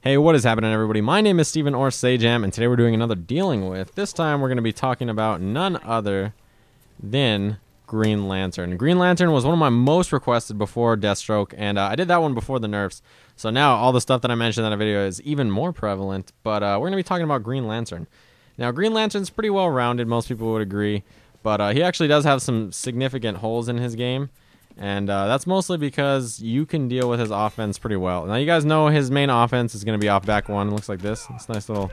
Hey, what is happening, everybody? My name is Steven or Sajam, and today we're doing another Dealing With. This time we're going to be talking about none other than Green Lantern. Green Lantern was one of my most requested before Deathstroke, and I did that one before the nerfs. So now all the stuff that I mentioned in that video is even more prevalent, but we're going to be talking about Green Lantern. Now, Green Lantern's pretty well-rounded, most people would agree, but he actually does have some significant holes in his game. And that's mostly because you can deal with his offense pretty well. Now, you guys know his main offense is going to be off back one. It looks like this. It's a nice little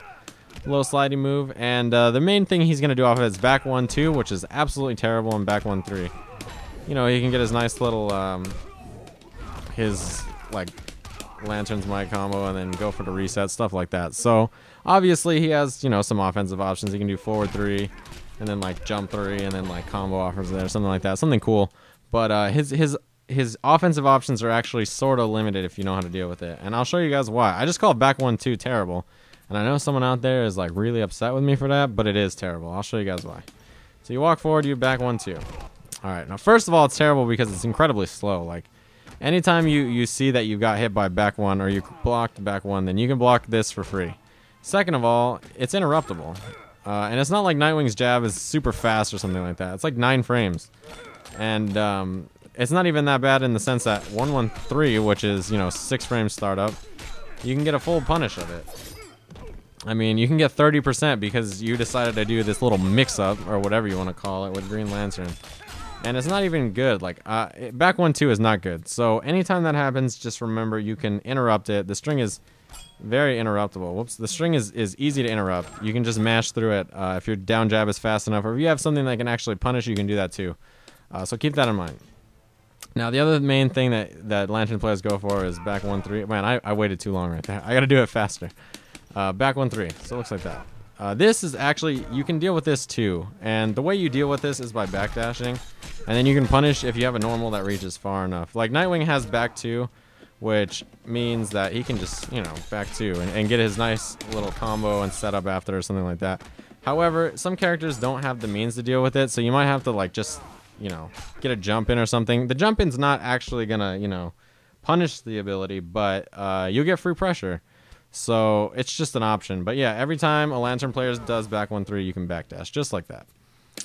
sliding move. And the main thing he's going to do off of his back 1-2, which is absolutely terrible, and back 1-3. You know, he can get his nice little, his, like, Lantern's Might combo and then go for the reset, stuff like that. So, obviously, he has, you know, some offensive options. He can do forward 3, and then, like, jump 3, and then, like, combo offers there, something like that. Something cool. But his offensive options are actually sort of limited if you know how to deal with it. And I'll show you guys why. I just call back 1-2 terrible. And I know someone out there is like really upset with me for that, but it is terrible. I'll show you guys why. So you walk forward, you back 1-2. Alright, now first of all, it's terrible because it's incredibly slow. Like, anytime you see that you got hit by back 1 or you blocked back 1, then you can block this for free. Second of all, it's interruptible. And it's not like Nightwing's jab is super fast or something like that. It's like 9 frames. And it's not even that bad in the sense that 1-1-3, which is, you know, 6 frames startup, you can get a full punish of it. I mean, you can get 30% because you decided to do this little mix-up, or whatever you want to call it, with Green Lantern. And it's not even good. Like, back 1-2 is not good. So anytime that happens, just remember you can interrupt it. The string is very interruptible. Whoops. The string is easy to interrupt. You can just mash through it if your down jab is fast enough, or if you have something that can actually punish, you can do that too. So keep that in mind. Now, the other main thing that Lantern players go for is back 1-3. Man, I waited too long right there. I got to do it faster. Back 1-3. So it looks like that. This is actually, you can deal with this too. And the way you deal with this is by backdashing. And then you can punish if you have a normal that reaches far enough. Like, Nightwing has back 2, which means that he can just, you know, back 2 and get his nice little combo and setup after or something like that. However, some characters don't have the means to deal with it. So you might have to, like, just, you know, get a jump in or something. The jump in's not actually gonna, you know, punish the ability, but you'll get free pressure. So it's just an option. But yeah, every time a Lantern player does back 1-3, you can backdash just like that.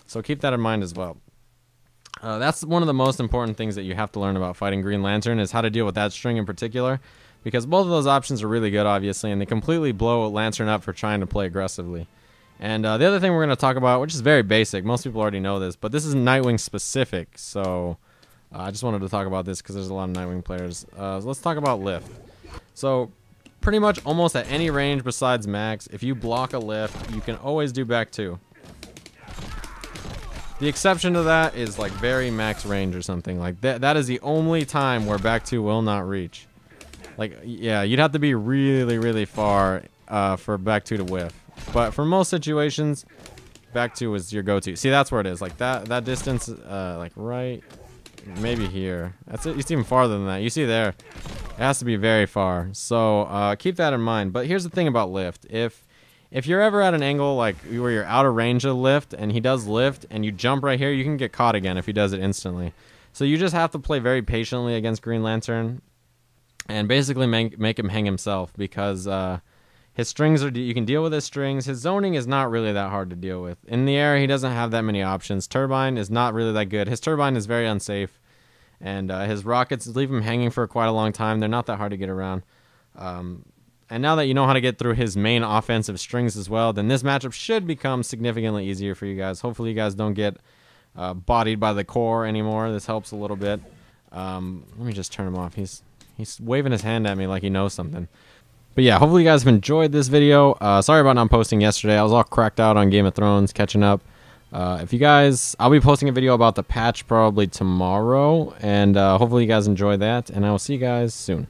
So keep that in mind as well. That's one of the most important things that you have to learn about fighting Green Lantern, is how to deal with that string in particular, because both of those options are really good, obviously, and they completely blow Lantern up for trying to play aggressively. And the other thing we're going to talk about, which is very basic, most people already know this, but this is Nightwing specific, so I just wanted to talk about this because there's a lot of Nightwing players. So let's talk about lift. So pretty much almost at any range besides max, if you block a lift, you can always do back 2. The exception to that is like very max range or something. Like that is the only time where back 2 will not reach. Like, yeah, you'd have to be really, really far for back 2 to whiff. But for most situations, back 2 is your go-to. See, that's where it is. Like that distance, like right, maybe here. That's it. It's even farther than that. You see there, it has to be very far. So keep that in mind. But here's the thing about lift. If you're ever at an angle like where you're out of range of lift, and he does lift, and you jump right here, you can get caught again if he does it instantly. So you just have to play very patiently against Green Lantern, and basically make him hang himself, because his strings are, you can deal with his strings. His zoning is not really that hard to deal with. In the air, he doesn't have that many options. Turbine is not really that good. His turbine is very unsafe. And his rockets leave him hanging for quite a long time. They're not that hard to get around. And now that you know how to get through his main offensive strings as well, then this matchup should become significantly easier for you guys. Hopefully you guys don't get bodied by the core anymore. This helps a little bit. Let me just turn him off. He's waving his hand at me like he knows something. But yeah, hopefully you guys have enjoyed this video. Sorry about not posting yesterday. I was all cracked out on Game of Thrones, catching up. If you guys, I'll be posting a video about the patch probably tomorrow, and hopefully you guys enjoy that, and I will see you guys soon.